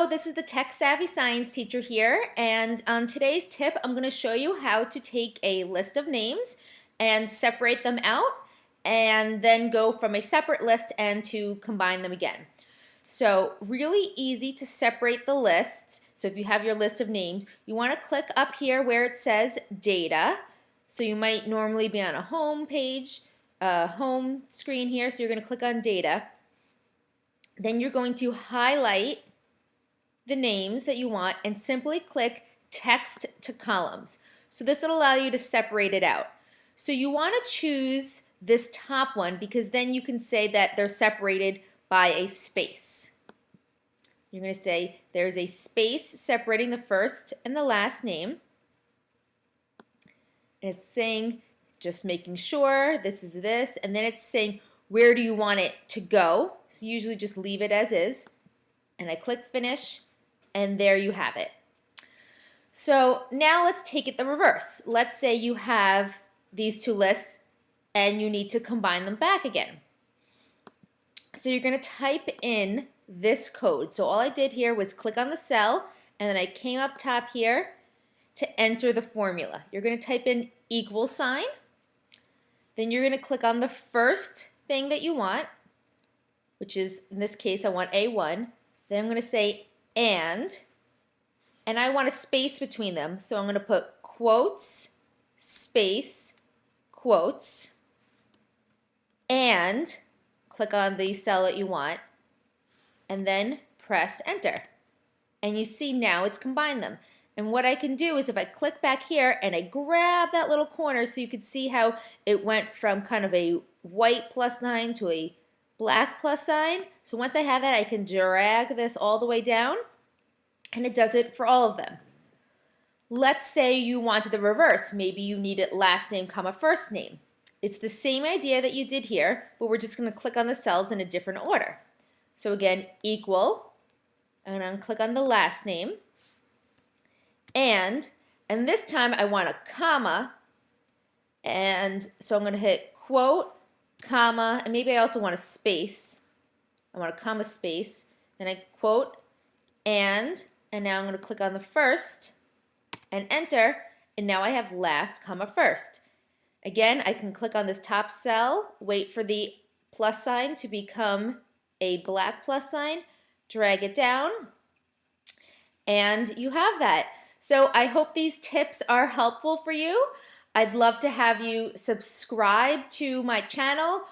this is the Tech Savvy Science teacher here, and on today's tip, I'm going to show you how to take a list of names and separate them out, and then go from a separate list and to combine them again. So really easy to separate the lists. So if you have your list of names, you want to click up here where it says Data. So you might normally be on a home page, home screen here, so you're going to click on Data. Then you're going to highlight the names that you want and simply click Text to Columns. So this will allow you to separate it out. So you want to choose this top one because then you can say that they're separated by a space. You're going to say there's a space separating the first and the last name. And it's saying, just making sure this is this, and then it's saying where do you want it to go. So usually just leave it as is. And I click Finish, and there you have it. So now let's take it the reverse. Let's say you have these two lists and you need to combine them back again. So you're going to type in this code. So all I did here was click on the cell, and then I came up top here to enter the formula. You're going to type in equal sign. Then you're going to click on the first thing that you want, which is, in this case, I want A1. Then I'm going to say and I want a space between them. So I'm going to put quotes, space, quotes, and click on the cell that you want, and then press enter. And you see now it's combined them. And what I can do is if I click back here and I grab that little corner so you can see how it went from kind of a white plus sign to a black plus sign. So once I have that, I can drag this all the way down, and it does it for all of them. Let's say you wanted the reverse. Maybe you needed last name, comma, first name. It's the same idea that you did here, but we're just going to click on the cells in a different order. So again, equal, and I'm going to click on the last name, and this time I want a comma, and so I'm going to hit quote, comma, and maybe I also want a space. I want a comma space, then I quote, and now I'm going to click on the first and enter, and now I have last, comma, first. Again, I can click on this top cell, wait for the plus sign to become a black plus sign, drag it down, and you have that. So I hope these tips are helpful for you. I'd love to have you subscribe to my channel